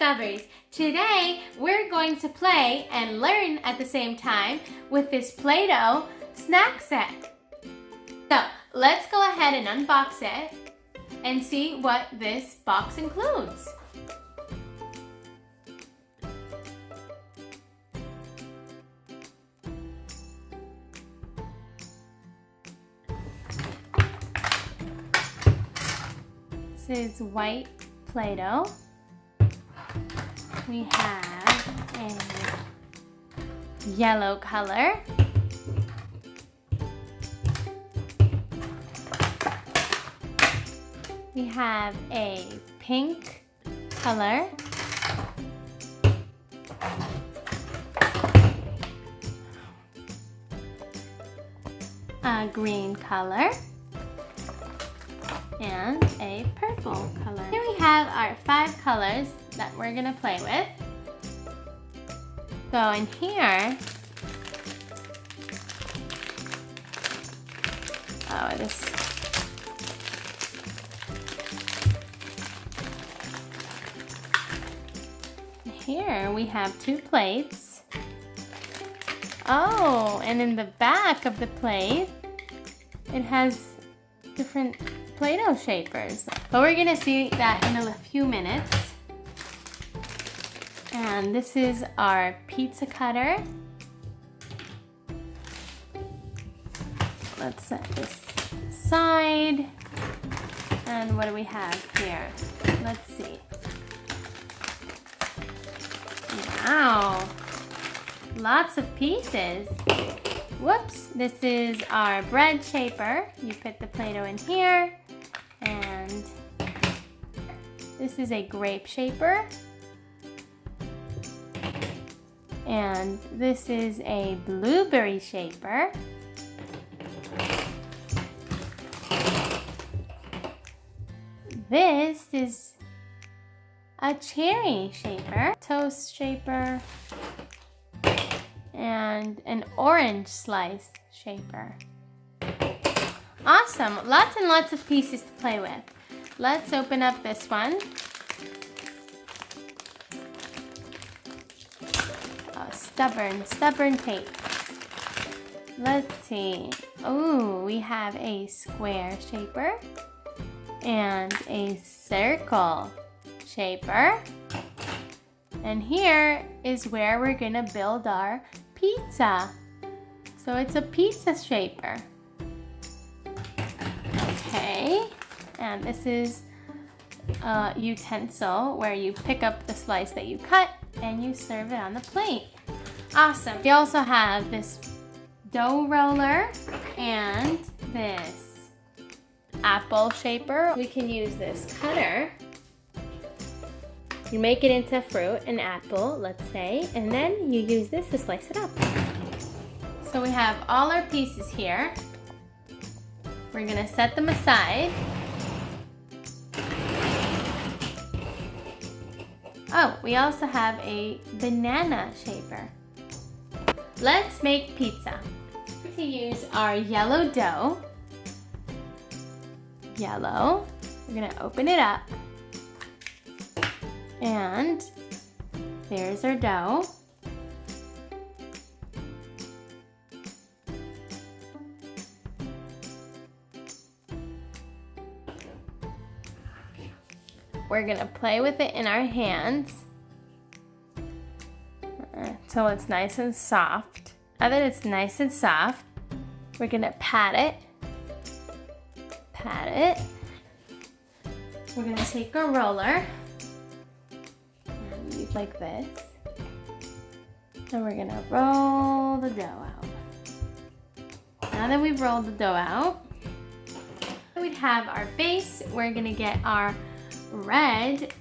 Discoveries. Today, we're going to play and learn at the same time with this Play-doh snack set. So, let's go ahead and unbox it and see what this box includes. This is white Play-doh. We have a yellow color. We have a pink color. A green color. And a purple color. Here we have our 5 colors that we're gonna play with. So in here, here we have 2 plates. Oh, and in the back of the plate, it has different Play-doh shapers. But we're gonna see that in a few minutes. And this is our pizza cutter. Let's set this aside. And what do we have here? Let's see. Wow, lots of pieces. Whoops, this is our bread shaper. You put the Play-doh in here. And this is a grape shaper. And this is a blueberry shaper. This is a cherry shaper, toast shaper, and an orange slice shaper. Awesome, lots and lots of pieces to play with. Let's open up this one. Oh, stubborn tape. Let's see. Oh, we have a square shaper and a circle shaper. And here is where we're gonna build our pizza. So it's a pizza shaper. Okay, and this is a utensil where you pick up the slice that you cut and you serve it on the plate. Awesome. We also have this dough roller and this apple shaper. We can use this cutter. You make it into fruit, an apple, let's say, and then you use this to slice it up. So we have all our pieces here. We're gonna set them aside. Oh, we also have a banana shaper. Let's make pizza. To use our yellow dough. Yellow. We're gonna open it up. And there's our dough. We're gonna play with it in our hands until it's nice and soft. Now that it's nice and soft, we're gonna pat it. Pat it. We're gonna take our roller and use like this. And we're gonna roll the dough out. Now that we've rolled the dough out, we have our base. We're gonna get our red,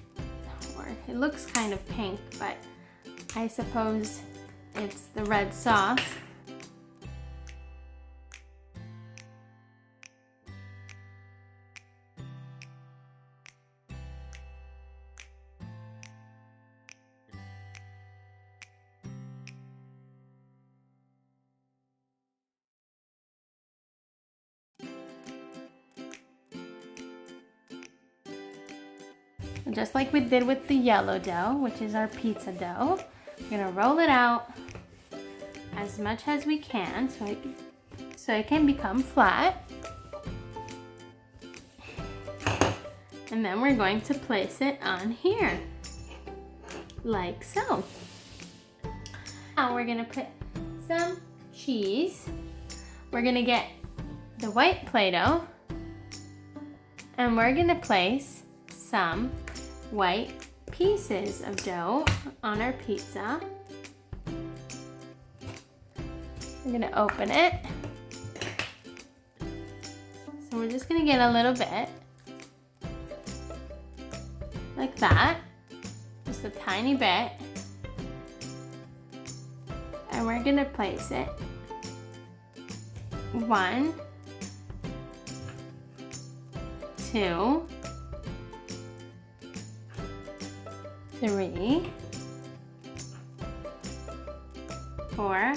or it looks kind of pink, but I suppose it's the red sauce. Just like we did with the yellow dough, which is our pizza dough. We're gonna roll it out as much as we can so it can become flat. And then we're going to place it on here, like so. Now we're gonna put some cheese. We're gonna get the white Play-doh, and we're gonna place some white pieces of dough on our pizza. We're gonna open it. So we're just gonna get a little bit, like that, just a tiny bit. And we're gonna place it 1, 2, 3, 4,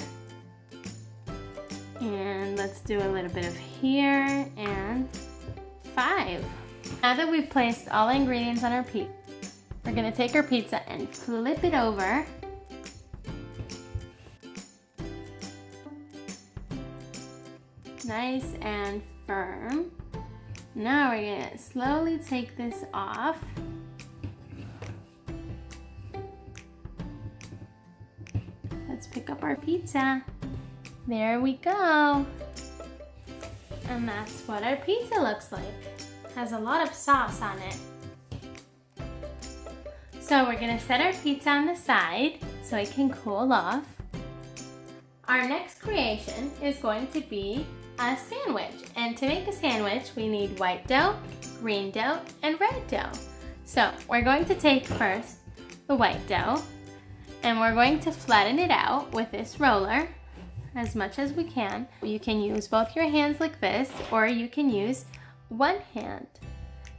and let's do a little bit of here, and 5. Now that we've placed all the ingredients on our pizza, we're gonna take our pizza and flip it over. Nice and firm. Now we're gonna slowly take this off. Let's pick up our pizza. There we go. And that's what our pizza looks like. Has a lot of sauce on it. So we're gonna set our pizza on the side so it can cool off. Our next creation is going to be a sandwich. And to make a sandwich, we need white dough, green dough, and red dough. So we're going to take first the white dough, and we're going to flatten it out with this roller as much as we can. You can use both your hands like this, or you can use one hand.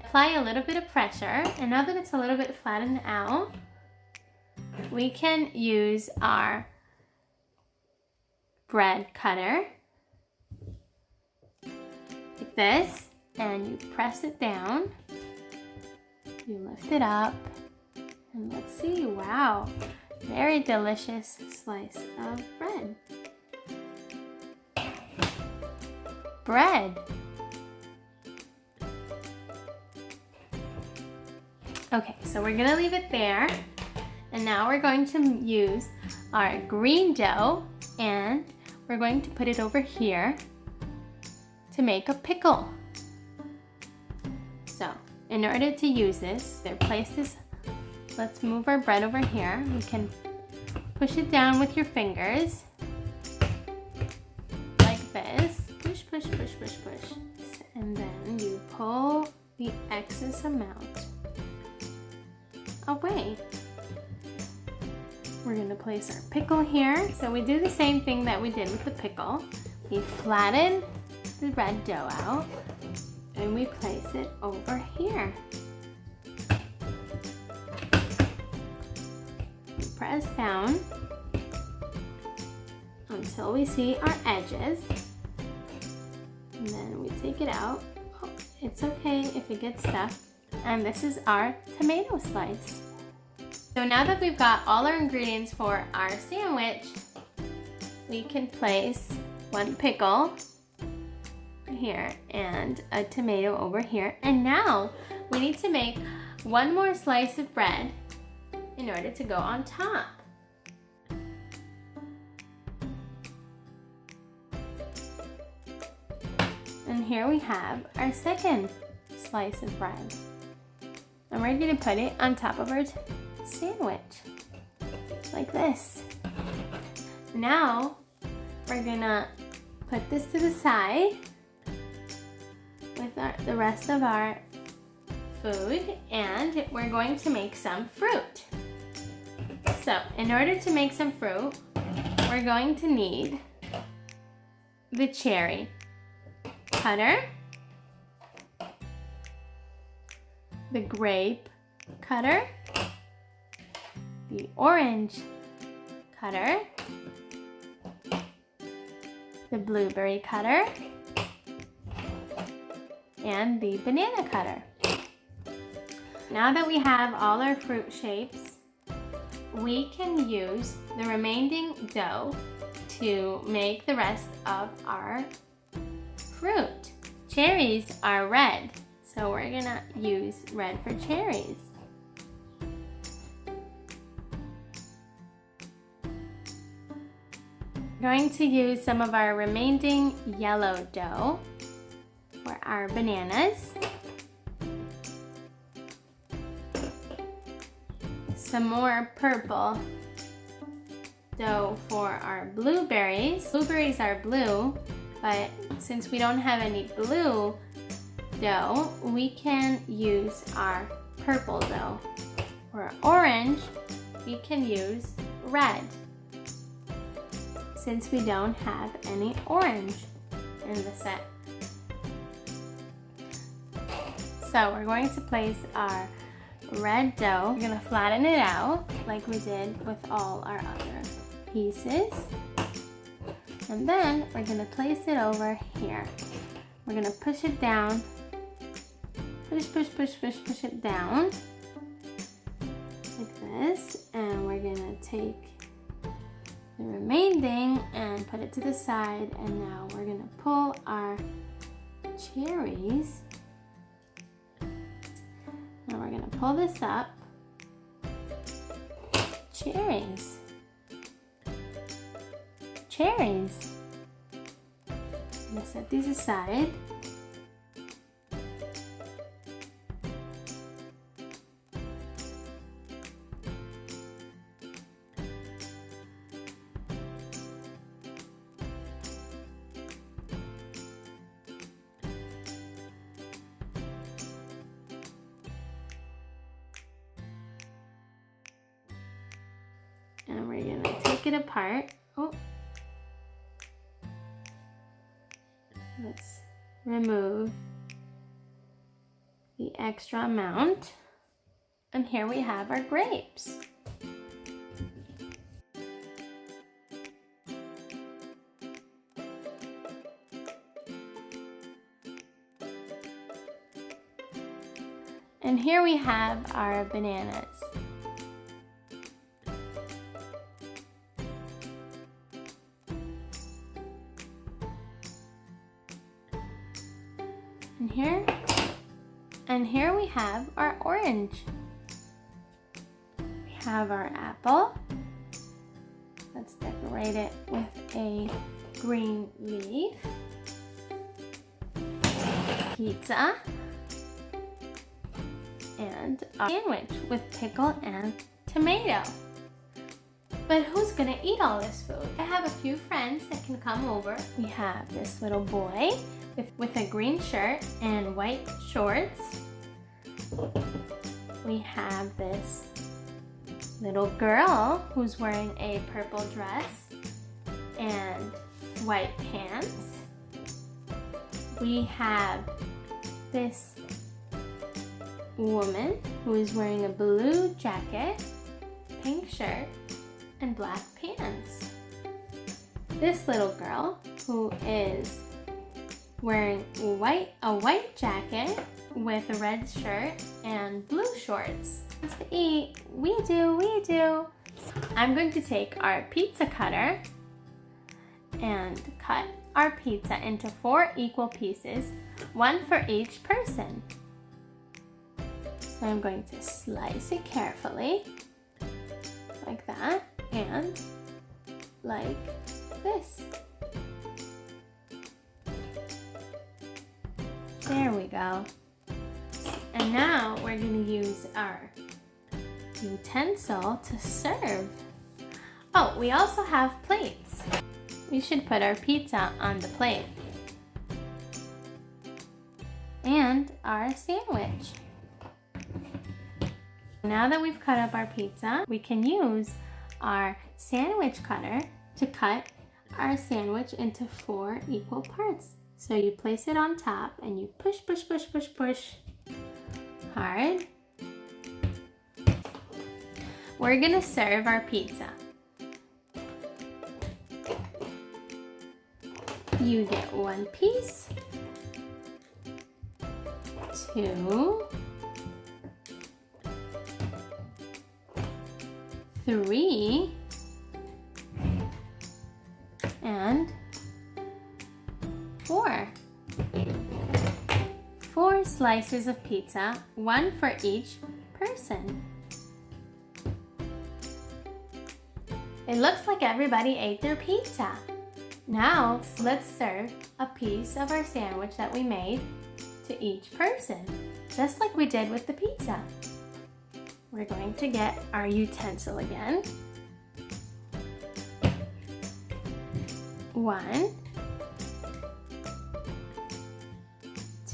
Apply a little bit of pressure, and now that it's a little bit flattened out, we can use our bread cutter like this, and you press it down, you lift it up, and let's see, wow, very delicious slice of bread. Okay, so we're gonna leave it there, and now we're going to use our green dough, and we're going to put it over here to make a pickle. So in order to use this, place this, let's move our bread over here. You can push it down with your fingers like this. Push, push, push, push, push. And then you pull the excess amount away. We're gonna place our pickle here. So we do the same thing that we did with the pickle. We flatten the red dough out, and we place it over here. We press down until we see our edges, and then we take it out. Oh, it's okay if it gets stuck. And this is our tomato slice. So now that we've got all our ingredients for our sandwich, we can place one pickle here and a tomato over here. And now we need to make one more slice of bread in order to go on top. And here we have our second slice of bread. And we're gonna put it on top of our sandwich, like this. Now, we're gonna put this to the side with the rest of our food, and we're going to make some fruit. So, in order to make some fruit, we're going to need the cherry cutter, the grape cutter, the orange cutter, the blueberry cutter, and the banana cutter. Now that we have all our fruit shapes, we can use the remaining dough to make the rest of our fruit. Cherries are red, so we're gonna use red for cherries. We're going to use some of our remaining yellow dough for our bananas. Some more purple dough for our blueberries. Blueberries are blue, but since we don't have any blue dough, we can use our purple dough. For orange, we can use red, since we don't have any orange in the set. So we're going to place our red dough. We're gonna flatten it out like we did with all our other pieces. And then we're gonna place it over here. We're gonna push it down. Push it down. Like this. And we're gonna take the remaining and put it to the side, and now we're gonna pull our cherries. Now we're gonna pull this up. Cherries. Cherries. I'm gonna set these aside. And we're gonna take it apart. Oh. Let's remove the extra amount. And here we have our grapes. And here we have our bananas. And here we have our orange. We have our apple. Let's decorate it with a green leaf. Pizza. And a sandwich with pickle and tomato. But who's gonna eat all this food? I have a few friends that can come over. We have this little boy with a green shirt and white shorts. We have this little girl who's wearing a purple dress and white pants. We have this woman who is wearing a blue jacket, pink shirt, and black pants. This little girl who is wearing a white jacket with a red shirt and blue shorts. Wants to eat. We do. I'm going to take our pizza cutter and cut our pizza into 4 equal pieces, 1 for each person. So I'm going to slice it carefully, like that, and like this. There we go. And now we're going to use our utensil to serve. Oh, we also have plates. We should put our pizza on the plate. And our sandwich. Now that we've cut up our pizza, we can use our sandwich cutter to cut our sandwich into 4 equal parts. So you place it on top and you push hard. We're gonna serve our pizza. You get 1 piece, 2, 3, and 4. 4 slices of pizza, 1 for each person. It looks like everybody ate their pizza. Now, let's serve a piece of our sandwich that we made to each person, just like we did with the pizza. We're going to get our utensil again. 1,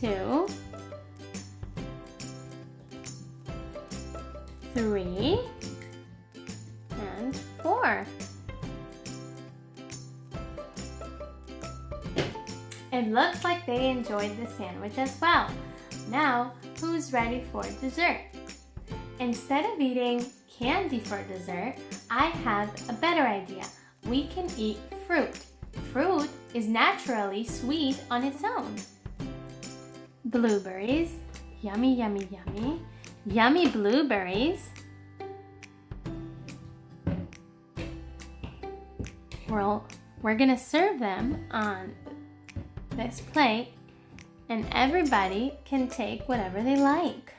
2, 3, and 4. It looks like they enjoyed the sandwich as well. Now, who's ready for dessert? Instead of eating candy for dessert, I have a better idea. We can eat fruit. Fruit is naturally sweet on its own. Blueberries, yummy, yummy, yummy. Yummy blueberries. We're gonna serve them on this plate, and everybody can take whatever they like.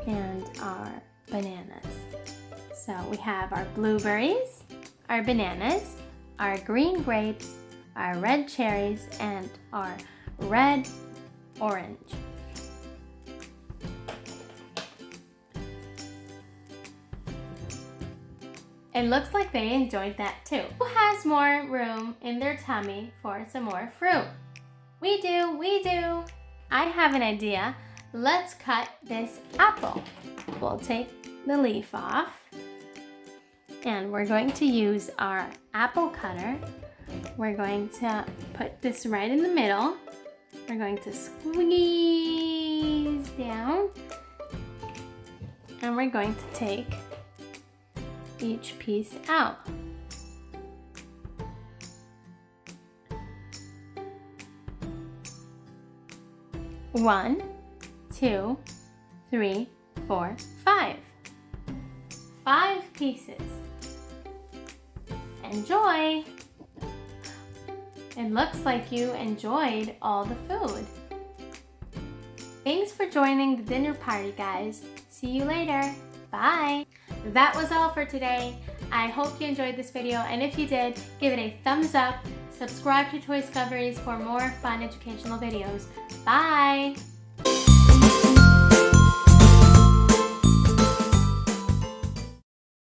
And our bananas. So we have our blueberries, our bananas, our green grapes, our red cherries, and our red orange. It looks like they enjoyed that too. Who has more room in their tummy for some more fruit? We do, we do. I have an idea. Let's cut this apple. We'll take the leaf off, and we're going to use our apple cutter. We're going to put this right in the middle. We're going to squeeze down, and we're going to take each piece out. One, 2, 3, 4, 5. 5 pieces. Enjoy! It looks like you enjoyed all the food. Thanks for joining the dinner party, guys. See you later. Bye! That was all for today. I hope you enjoyed this video, and if you did, give it a thumbs up. Subscribe to Toy Discoveries for more fun educational videos. Bye!